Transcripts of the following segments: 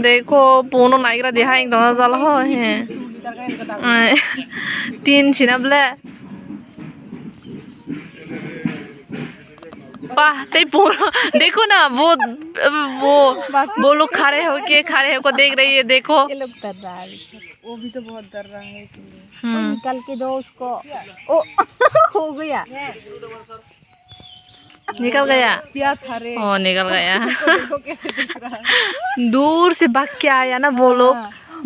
देखो पुनो नाइग्रा दिहाई तो चल हो है 3 छिनाबले वाह ते पुनो देखो ना वो लोग खड़े होके देख रही है देखो ये लोग डर रहा है वो भी तो बहुत डर रहा है निकल के दो उसको ओ हो गया निकल गया क्या था रे ओ निकल गया देखो कैसे दिख रहा है दूर से भाग के आया ना वो लोग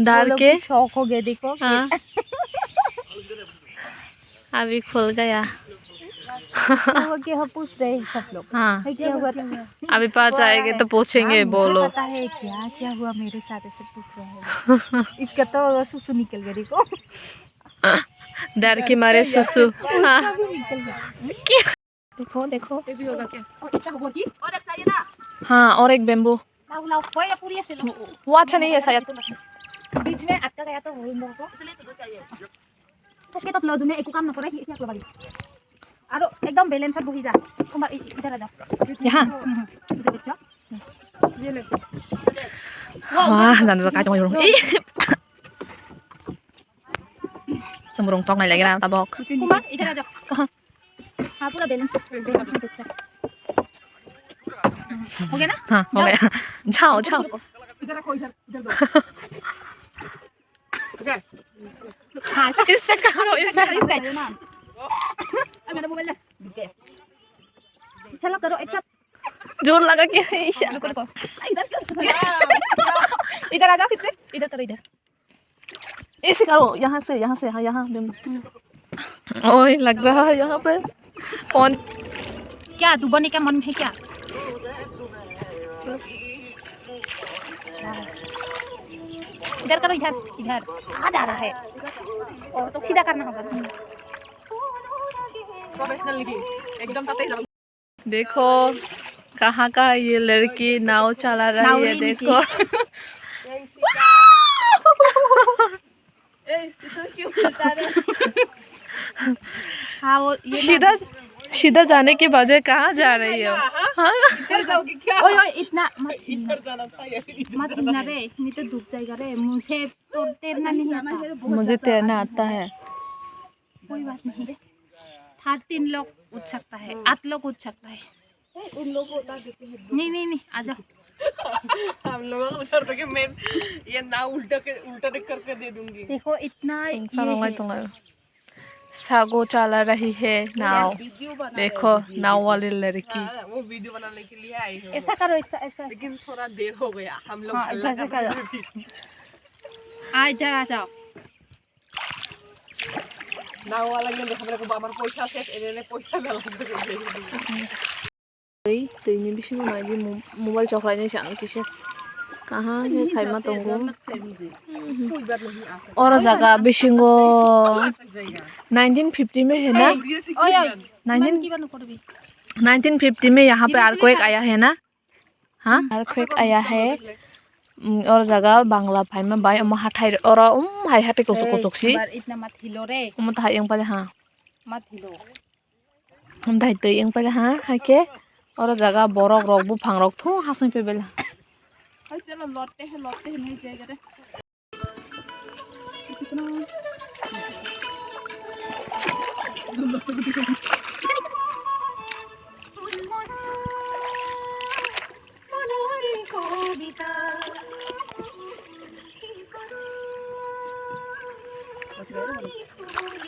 डर के शौक हो गया देखो हाँ अभी खुल गया क्या पूछ रहे हैं सब लोग हाँ क्या हुआ अभी पास आएंगे तो पूछेंगे बोलो पता है क्या क्या हुआ मेरे साथ ऐसे पूछ रहे हैं इसका तो सुसु निकल गया देखो डर के मारे सुसु हाँ देखो देखो ये भी होगा क्या और एक चाहिए ना हाँ और एक बेम्बू लाओ वो या पूरी ऐसे लो वो अच्छा नहीं है शायद बीच में अटका गया तो वो लोगों को इसलिए तो दो चाहिए ओके तो लो जुने एक काम न करे ये क्या बारी आरो एकदम बैलेंस से बही जा कुमार इधर आ जाओ यहाँ इधर बच्चा ये ले वाह जान जा cái trong này semurung sok này lagi ra tabok Kumar इधर आ जाओ कहां हां पूरा बैलेंस हो गया ना हाँ हो गया जाओ जाओ इधर रखो इधर दो ओके हां इससे करो इससे ना मेरा मोबाइल ले चलो करो एक साथ जोर लगा के ईशा रुको इधर आ जाओ फिर से इधर करो इधर ऐसे करो यहाँ से हाँ यहाँ ओए लग रहा है यहाँ पे कौन क्या डूबने का मन है क्या इधर करो इधर आ जा रहा है और तो सीधा करना होगा प्रोफेशनल लिखी एकदम तते देखो कहाँ का ये लड़की नाव चला रही है देखो हाँ वो सीधा जाने के बजाय कहाँ जा रही हो हाँ ओए इतना मत हिलना रे नहीं तो डूब जाएगा रे मुझे तो तैरना नहीं आता मुझे तैरना आता है कोई बात नहीं हर 3 लोग उठ सकता है 8 लोग उठ सकता है उन लोगों को उतार देते हैं नहीं आ जाओ हम लोग उतार देंगे मैं ये नाव उल्टा करके दे दूंगी देखो इतना सागो चला रही है नाव देखो नाव वाली लड़की वो वीडियो बनाने के लिए आई हो ऐसा करो ऐसा लेकिन थोड़ा देर हो गया हम लोग इधर आ जाओ नाव वाला ये देखो मेरे को बामर पैसा से इन्होंने पैसा डाला दैनि बिसिंग मायदि मोबाइल चौकलायनि सानो किसेस कहाँ है खाइमा तंगो और जगह बिसिंगो 1950 में है ना 1950 में यहाँ पे अर्थक्वेक आया है ना हाँ अर्थक्वेक आया है और जगह बांग्ला फाइमा बाय अम हाथाय और हाय हाथाय कोसोक सी इतना मत हिलो रे हम थाय एंग पले हाँ मत हिलो हम थाय तै एंग पले हाँ हाके और जगह बरक रक बु फांग रक थो हासुं पे बेला चलो लौटते हैं नहीं जाएगा रे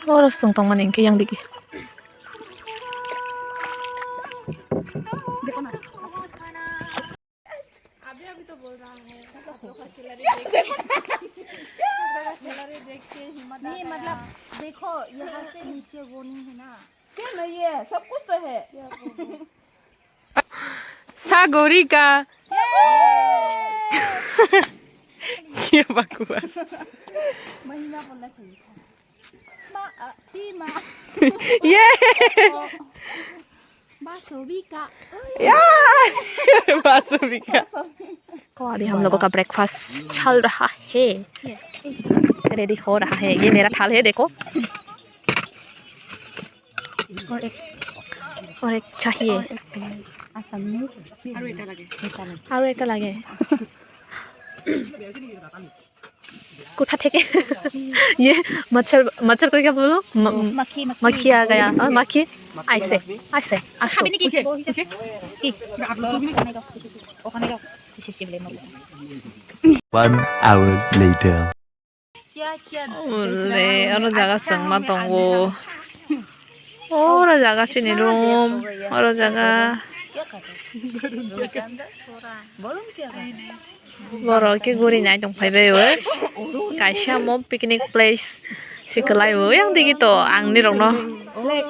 और संतों मन इनके yang diki अभी तो बोल रहा है नहीं मतलब देखो यहाँ से नीचे वो नहीं है ना क्या नहीं है सब कुछ तो है सागोरी का ये बकवास महीना बोलना चाहिए था ये बासुबिका बासुबिका तो अभी हम लोगों का ब्रेकफास्ट चल रहा है रेडी हो रहा है ये मेरा थाल है देखो और एक चाहिए आसामी और एक लगे कोठा ठेके ये मच्छर मच्छर को क्या बोलो मक्खी मक्खी आ गया मक्खी ऐसे ऐसे আসো One hour later. 원래 어느 자가 성만 동고 어느 자가 치니롬 어느 자가 बर'के गुरिनाय दंफायबायो कायसा म पिकनिक प्लेस सिखलायो yang digito angni rokno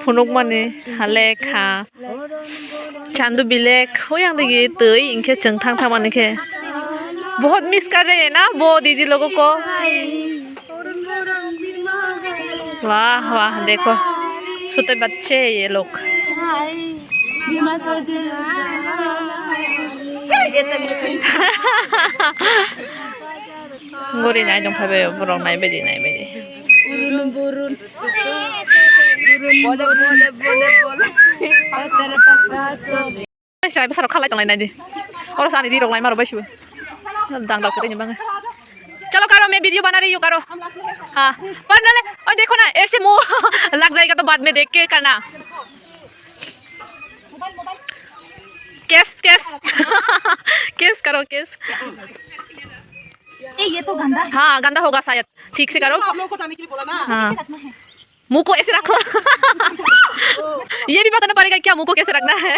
phunuk mani halekha chandu bilek ho yang digi tui इनके चंगथां था माने के बहुत मिस कर रहे हैं ना वो दीदी लोगों को वाह वाह देखो छोटे बच्चे ये लोग गोरी नाय दंफायबायो बरं नायबायदि saya besar kalah yang lain aja orang sana di orang lain maru basibu dangdal kutenya banget चलो करो मैं वीडियो बना रही हूँ करो हाँ पर ना ले और देखो ना ऐसे मुंह लग जाएगा तो बाद में देख के करना केस केस केस करो केस ये तो गंदा है। हाँ गंदा होगा शायद ठीक से करो आप लोगों को जाने के लिए बोला ना हाँ ऐसे रखना है। मुंह को ऐसे रखो ये भी बताना पड़ेगा क्या मुंह को कैसे रखना है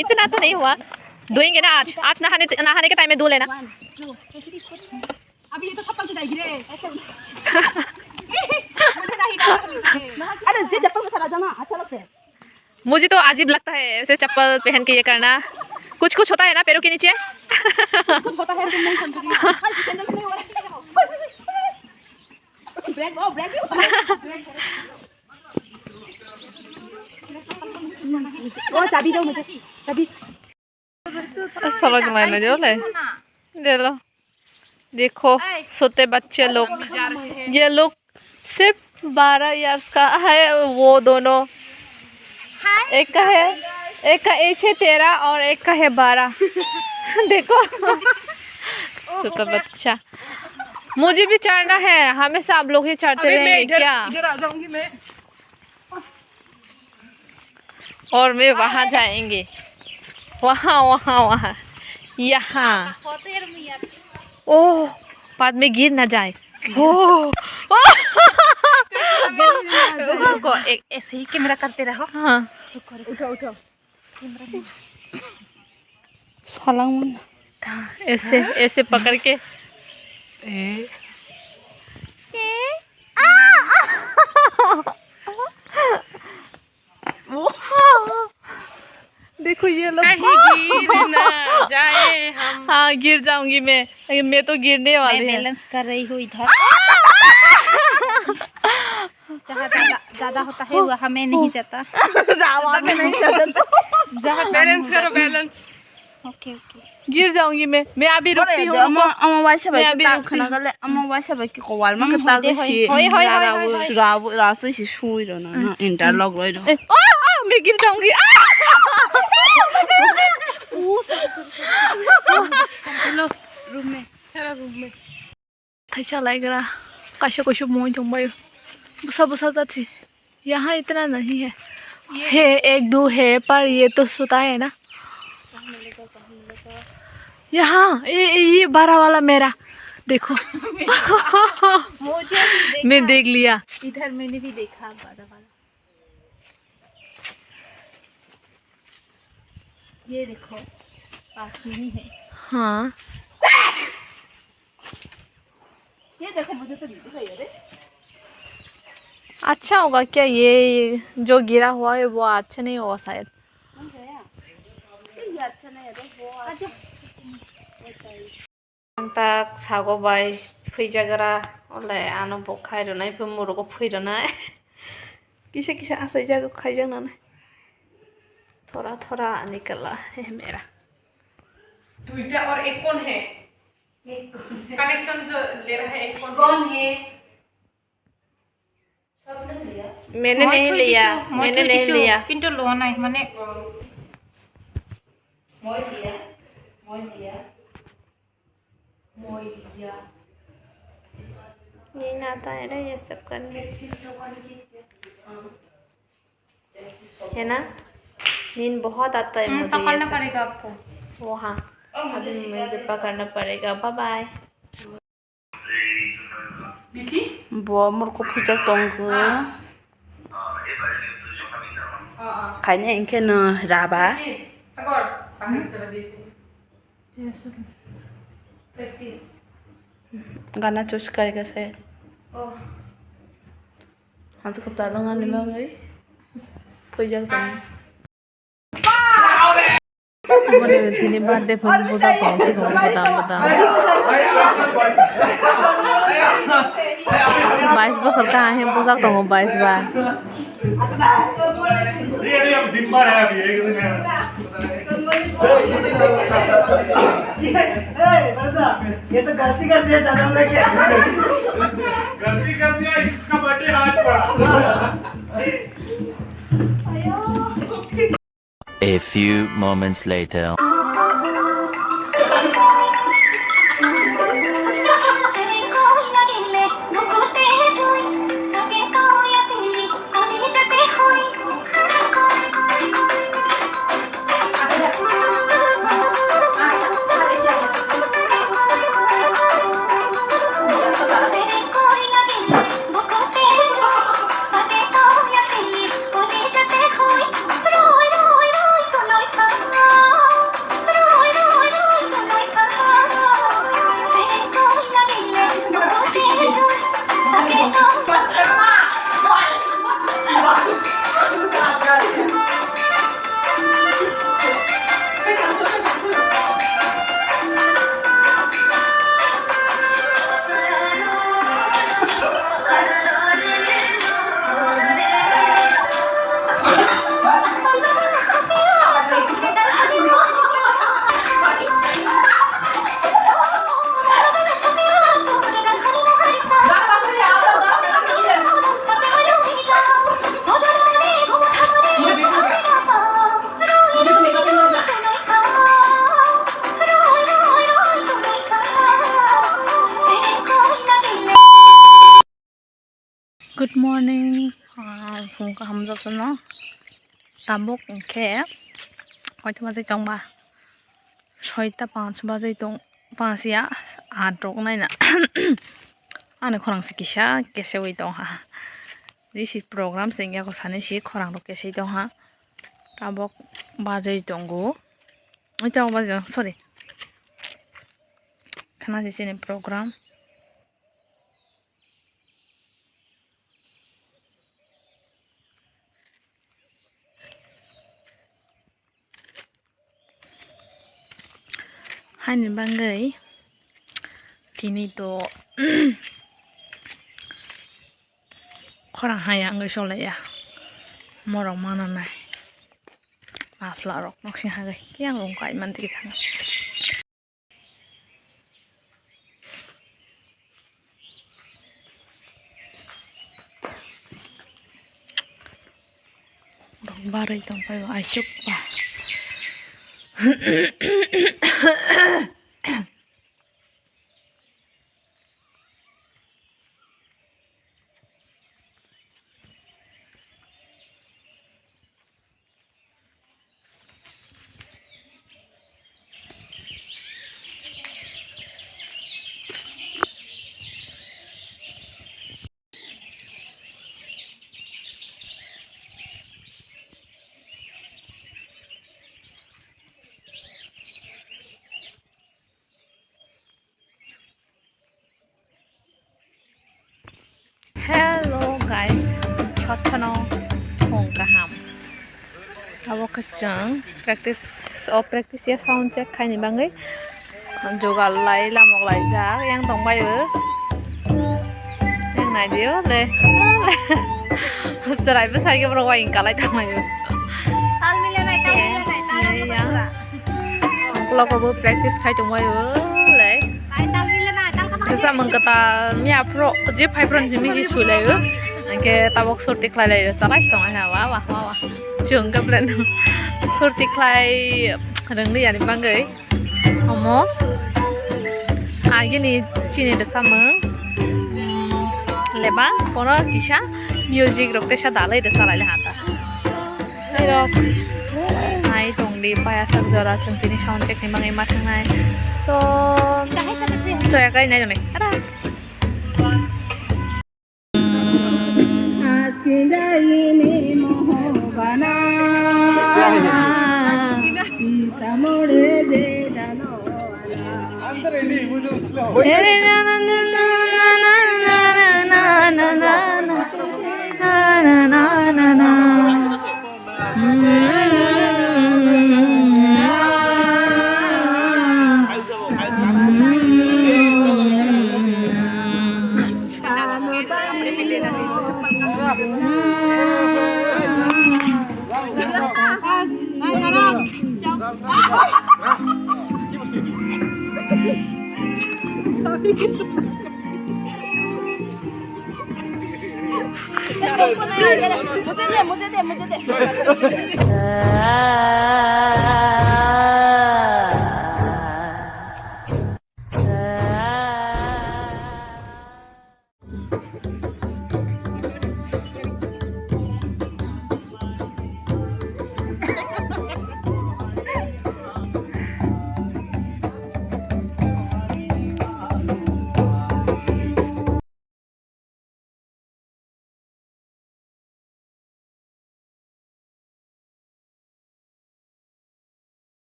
इतना तो नहीं हुआ धोएंगे ना आज नहाने के टाइम में धो लेना अभी ये तो चप्पल से जाएगी रे अरे ये चप्पल के साथ आ जाना अच्छा लगता है मुझे तो अजीब लगता है ऐसे चप्पल पहन के ये करना कुछ कुछ होता है ना पैरों के नीचे कुछ होता है तुम नहीं समझोगी सैंडल से नहीं हो रहा ब्रेक वो चाबी दो मुझे चाबी सलो जमाना जो ले दे लो देखो सोते बच्चे लोग ये लोग सिर्फ 12 इयर्स का है वो दोनों एक का एज है 13 और एक का है 12 देखो सोता बच्चा मुझे भी चढ़ना है हमेशा आप लोग ही चढ़ते रहेंगे क्या इधर आ जाऊंगी मैं और मैं वहाँ जाएंगे वहाँ यहाँ ओह बाद में गिर ना जाए ओह को एक ऐसे ही कैमरा करते रहो हाँ उठाओ ऐसे ऐसे पकड़ के देखो ये लोग गिर ना जाए हम हाँ गिर जाऊंगी मैं तो गिरने वाली है बैलेंस कर रही हूँ इधर जहाँ ज्यादा होता है वो हमें नहीं जाता जहाँ बैलेंस करो बैलेंस ओके गिर जाऊंगी मैं अभी रुकती हूँ मैं गिर जाऊंगी रूम में कैसा लग रहा कैसे मोई जमबायो बसा जाती यहाँ इतना नहीं है एक दो है पर ये तो सोता है ना यहाँ ये 12 वाला मेरा देखो मुझे मैं देख लिया इधर मैंने भी देखा 12 वाला ये देखो पास में ही है हाँ ये देखो मुझे तो नहीं दिखाई रे अच्छा होगा क्या ये जो गिरा हुआ है वो अच्छा नहीं होगा शायद ये अच्छा नहीं है वो tak sago bai feijagra ole ano bo khaironai pumurugo feironai kisa asai jago khaijangnai थोड़ा निकला है मेरा दुईटा और एक कौन है कनेक्शन जो ले रहा है एक कौन है मैंने नहीं लिया किंतु लो नहीं माने मोइया ये आता है ना ये सब करने, है ना। नींद बहुत आता है मुझे, ये सब पड़ेगा आपको। वो हाँ, अभी मुझे पकड़ना पड़ेगा। Bye bye. बिसी Buat mereka pujak tonggu. Kayaknya ingin raba. Yes, agor. Pahit terus di sini. Practice. Gana choose करेगा शायद. Oh, हाँ तो कब तालंगा निभाऊं गई. pujak tonggu. बोले तीन बात दे फिर बुझा तो बता 22 बसल कहाँ है, बुझा तो 22 बार। ये अब दिन भर है अभी एक दिन है ये तो गलती कर दिया जन्म में क्या गलती कर दिया इसका बर्थडे आज पड़ा A few moments later. Good morning. फुं का हम जब सुनो ताबुक खे कयटा बाजे दंबा 6:05 दं 5 या 8 रक नायना आने खरां सिकिसा केसेवै दं हा दिस प्रोग्राम सिंगा को साने सि खरां रो केसे दं हा ताबुक बाजे दंगो ओइता बाजे सॉरी खाना जिसे programme Hanin banggai kini to korang haya ngai soleh ya morong mana nai afla rok nok sing hagai kiang ong kai man tik thang rok barai tong pai ai suk pa Hello guys, chotano khong kaham. Awak kecang practice ya sound check khai ni bangai. Jogal lai lamok lai ja yang tong bai ber. Yang nai dio le. Serai besar ke bro wain kalai tang lai. ताल मिले नहीं ताल Kalau kau practice khai tong bai ber le. ताल मिले नहीं ताल का Bisa mengkata mia pro je fibron jimi ji sulai ber. Ke tabok sorti klai lai sarai tong ai wah wah wah. Jung ka plan sorti klai rengli ya ni bangai. Omo gini chini de samang leba pono kisha music rok te sa dalai de salai hata hai rok ai tong di paya sak jora chungtini sound check ni mangai mathangnai so joya kai nai jone ara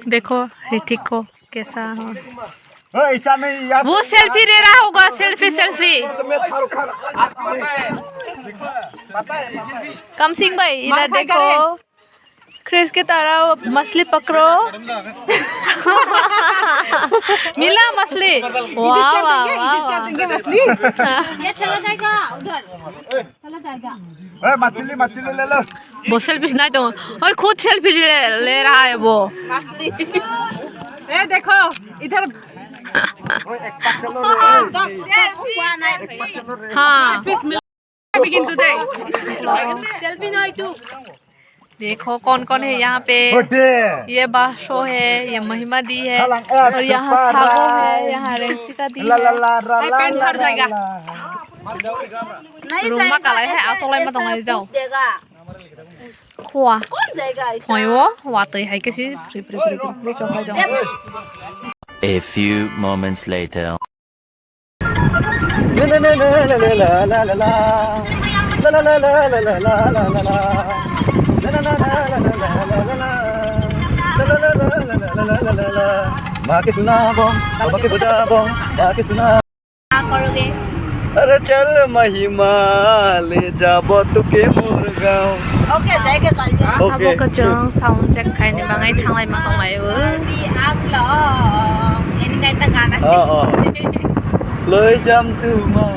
देखो ऋतिक को कैसा हो ऐसा नहीं यार वो selfie ले रहा होगा सेल्फी सेल्फी कम सिंह भाई इधर देखो क्रिस की तरह मछली पकड़ो मिला मछली वाह वाह वाह ये चला जाएगा उधर चला जाएगा मछली मछली ले लो वो सेल्फी नहीं तो ओए खुद सेल्फी ले रहा है वो ए देखो इधर हाँ begin today. सेल्फी नहीं तू देखो कौन कौन है यहाँ पे ये बाशो है ये महिमा दी है और यहाँ सागो है यहाँ रेंसिका दी है पेन भर जाएगा रूम में काला है आसो लाइन में तो नहीं जाओ देगा खुआ कौन जाएगा होय वो वाते है किसी प्री प्री प्री प्री चौका जाओ A few moments later. बाकी सुना बाकी बजा बाकी सुना क्या करोगे अरे चल महिमा ले जाबो तुके मोर गाँव ओके जाएगा कल Abo kejeng sound check kayak ni bangai tanglai matong layu. di aglong ini kayak Tagana sih loi jam tu ma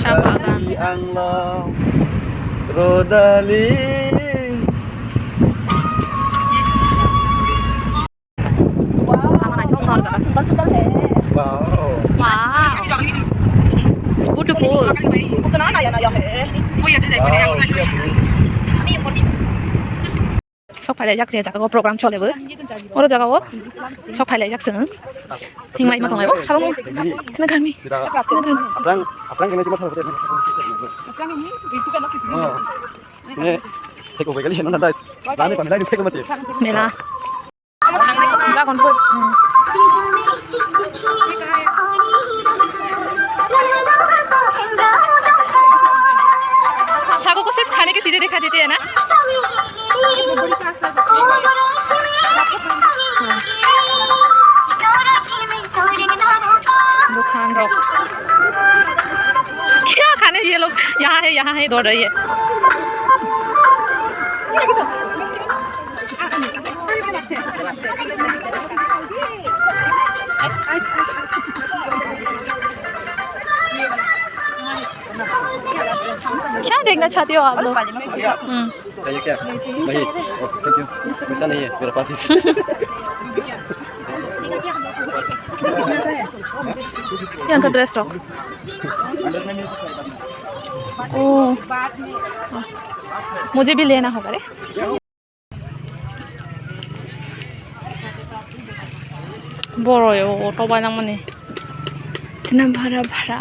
Siapa kan? di anglo rodali Lama nak chong nor jaga. suntal है wow Wow. Beautiful. bukan anak ya naya है Sok phải lại chắc gì chắc có program cho lấy với. Ở đâu chắc có? Sok phải lại chắc sướng. Hình mai matong layu. Sao không? Kena kami. Aprang kami cuma tahu ini take over kali nanda rame pandai ni take mati Mela. Dragon fruit. Sago को सिर्फ खाने की चीजें दिखा देते हैं ना दुकान रोक क्या खाने ये लोग यहाँ है दौड़ रही है क्या देखना चाहते हो आप लोग चाहिए क्या नहीं थैंक यू पैसा नहीं है मेरे पास yang ke dress rock ओह मुझे भी लेना होगा रे बड़ोयो ऑटो बायनां माने इतना भाड़ा भाड़ा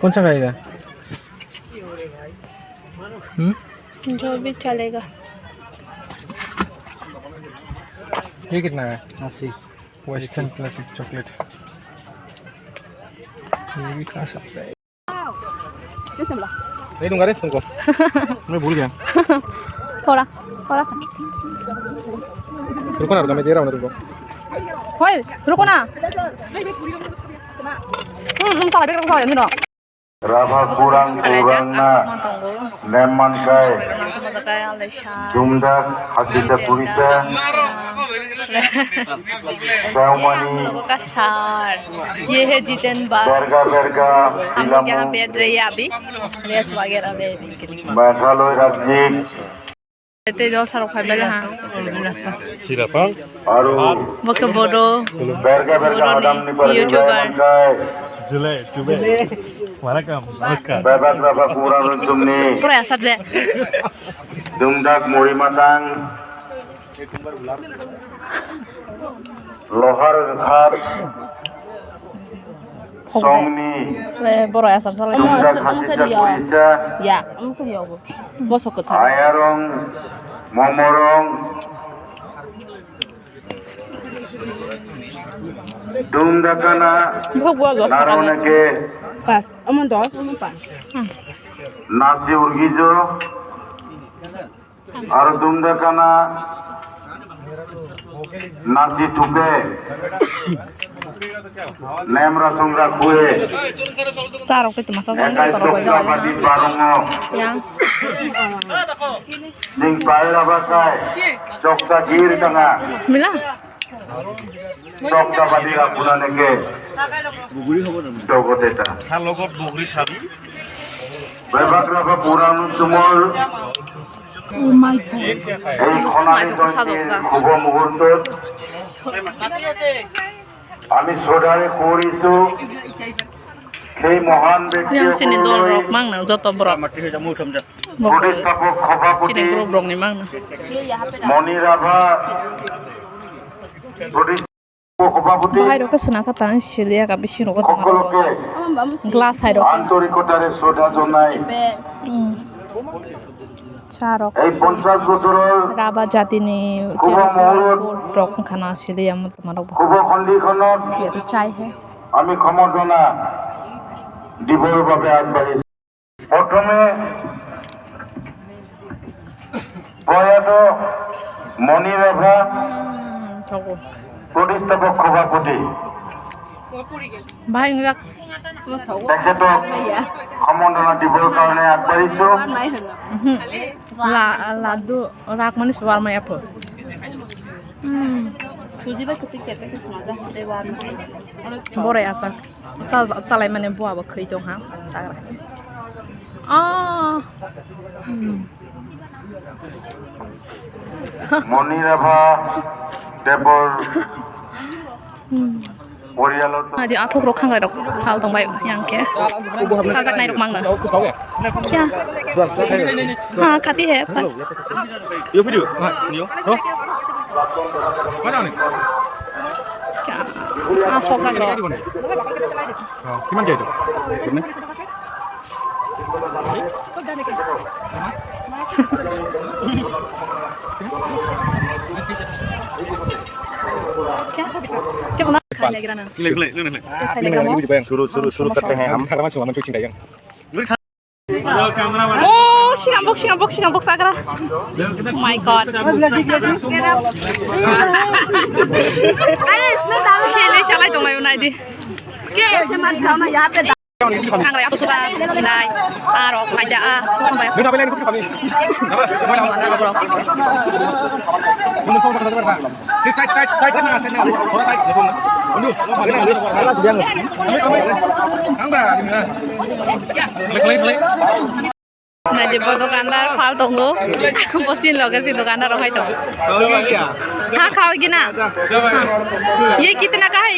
कौन सा खाएगा? जो भी चलेगा ये कितना है? 80। वेस्टर्न क्लासिक चॉकलेट ये भी खा सकता है। नहीं दूंगा रे तुमको मैं भूल गया। थोड़ा थोड़ा सा रुको ना रुको मैं दे रहा हूँ ना तुमको। होय रुको ना salah dia kalau ini dong Raba kurang kurangna lemon kai dumdak hasita purita saumani लोगों का सार ये है जितेन बार berga berga हम लोग यहाँ पे रहे हैं अभी रेस वगैरह लेने के लिए bathaloi rajik itu जो सारों खाई बेला हाँ Sirasang aru वो के बोलो berga berga adam ni YouTuber. lemon kai Jule Jube Welcome Namaskar babak raba kurang tumni पूरा ऐसा दे dumdak muri matang lohar ghat songni ले बोलो ऐसा साला dumdak hasita purita ya हमको दिया वो बस को था ayarong momorong dumdakana बहुत बुआ गो साला naronake pas अमन दो pas nasi urgijo aru dumdakana nasi tupe nemra songra kue सारों के तुम मसाला ekai तो रोज toksa pati barongo yang sing paira bakai toksa gir tanga मिला toksa pati rapuna neke dogoteta bebak raba puranu tumor oh my god এই খনানি শুভ মুহূৰ্তত আমি শ্ৰদ্ধাৰে কৰিছো সেই মহান yang sini dol ব্যক্তিসকললৈ rok mang nang joto brok প্ৰতিষ্ঠাপক সভাপতি sini grup brok ni mang nang মণি ৰাভা প্ৰতিষ্ঠাপক সভাপতি bahai rok sena kata silia ka bisi rok সকলোকে glass hai rok আন্তৰিকতাৰে শ্ৰদ্ধা জনাই charok এই 50 বছৰৰ raba jati ni rok khana silia mut marok শুভ সন্ধিখনত ये तो चाय है আমি সম্বৰ্ধনা দিবৰ বাবে আগবাঢ়িছো প্ৰথমে প্ৰয়াত মণি ৰাভা প্ৰতিষ্ঠাপক সভাপতি bahai ngak তেখেতক সম্বৰ্ধনা দিবৰ কাৰণে আগবাঢ়িছো la ladu rak manis warma apa Suji ba ketik ketek ke semaja dewan bore asa salai mane buah ba khoi tong ha sagra মণি ৰাভা দেৱৰ পৰিয়ালৰ Adi athok rok khangai rok phal tong bai yang ke sajak nai rok mang na kya ha khati hai par Yo video Nio Ro Mana nih kya sojak rok Gimana dia itu? kya kya bana khane gira na Suruh करते हैं हम सारा macam mana cuci dayang oh singambok sagra oh my god shele shalai tong lai unai di ke se man khau na ya pe kang lai atu suka sinai arok laja a kon bayas Ini apa lagi kami? Ini side tengah side orang side Aduh, nah di dukaandar fal tunggu pochin loge si dukaandar rokai to हाँ खाओगी ना हाँ। ये कितना का है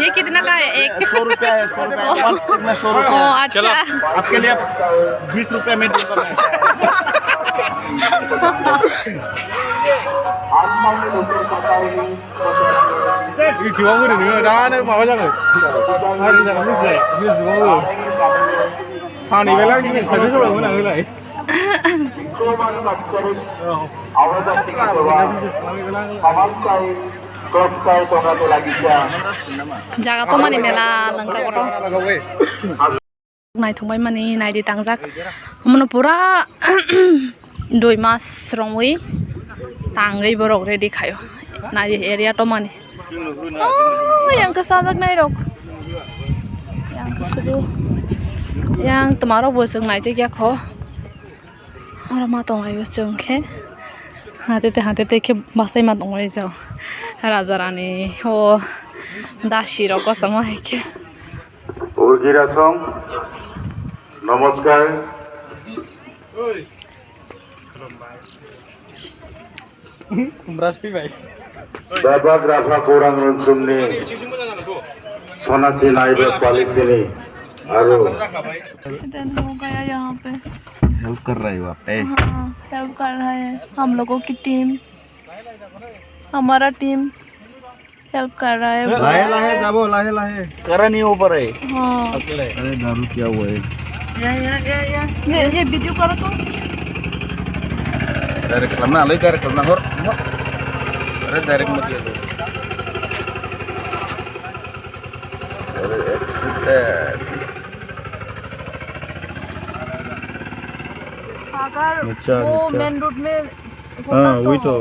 ये कितना का है एक 100 रुपया है 100 रुपया 100 रुपया ओ अच्छा आपके लिए 20 रुपया में दूंगा मैं 이 지원물이 나는 마마장을 하는 사람 있어요. 이 지원물 아니 왜 이렇게 잘 들어가 그냥 그래. jaga to mani mela langka ko nai thongbai mani nai di tangjak mono pura 2 mas rongwi tangai borok ready khayo nai area to mani oh yang kesajak nai rok yang kesudu yang tomorrow bo jeng nai je kya kho ora ma tong ai jeng khe hate te ke basai ma tong ai jao raja rani o dashi ro ko samo hai ke উর্গিরাসং নমস্কার Kumras pi bai. Babak Rafa kurang runsumni Sonati Naibe Palisini Aru accident हो गया यहाँ पे help कर रही हो आप हाँ हेल्प कर रहे हैं हम लोगों की टीम हमारा टीम हेल्प कर रहा है लाहे लाहे जाबो लाहे लाहे करा नहीं ऊपर है हाँ अरे दारू क्या हुआ है ये वीडियो करो तो डायरेक्ट करना ले डायरेक्ट करना और अरे डायरेक्ट मत ये अरे एक्सीडेंट अगर अच्छा, वो अच्छा। मेन रोड में हाँ वही तो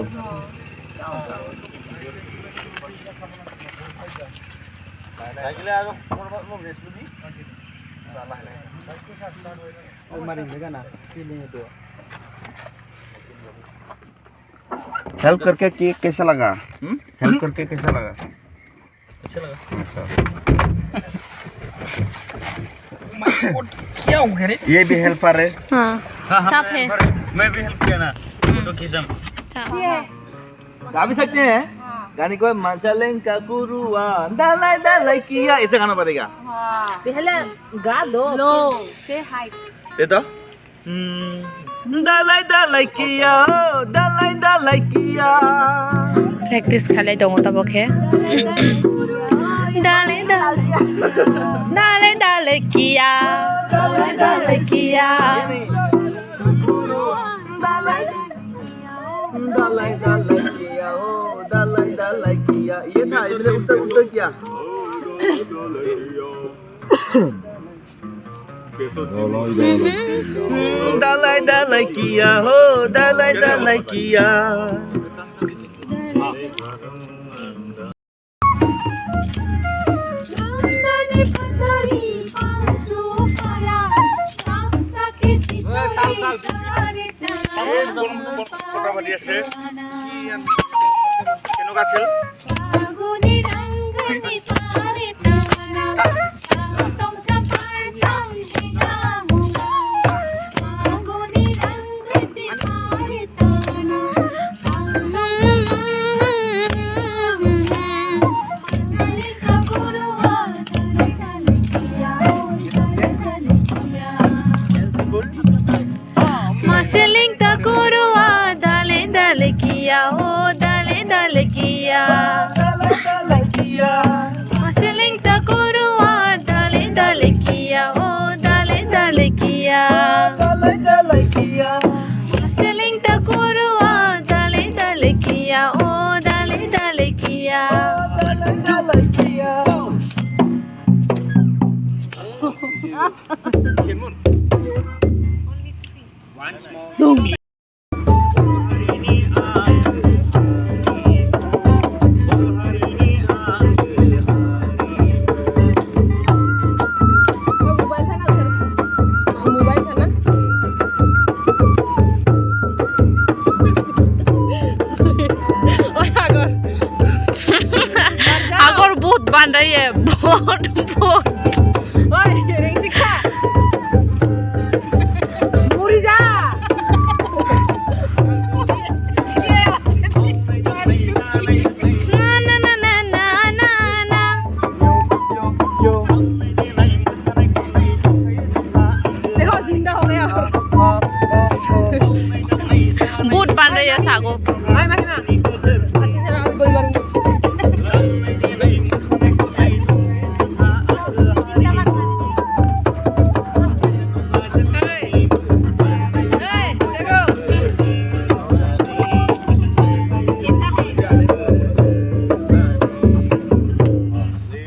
हेल्प करके कैसा लगा हेल्प करके कैसा लगा अच्छा लगा अच्छा क्या हो गया रे? ये भी हेल्पर है हाँ सब है मैं भी हेल्प किया ना फोटो खींचा गा भी सकते हैं गाने को मंचलें का गुरुआ दालाई दालाई किया ऐसे गाना पड़ेगा पहले गा दो लो से हाय ये तो दालाई दालाई किया दालाई दालाई किया practice khalai dong tabo ke dale dale kia dale kia दालाई दालाई किया ओ दालाई किया ये था इसने उल्टा किया दालाई दालाई किया हो दालाई किया Masiling takurua dale dale kia oh dale kia Masiling takurua dale kia oh dale kia Masiling takurua dale kia oh dale kia Agor बहुत बन रही है बहुत ओए रिंग दिखा पूरी जा ya sago.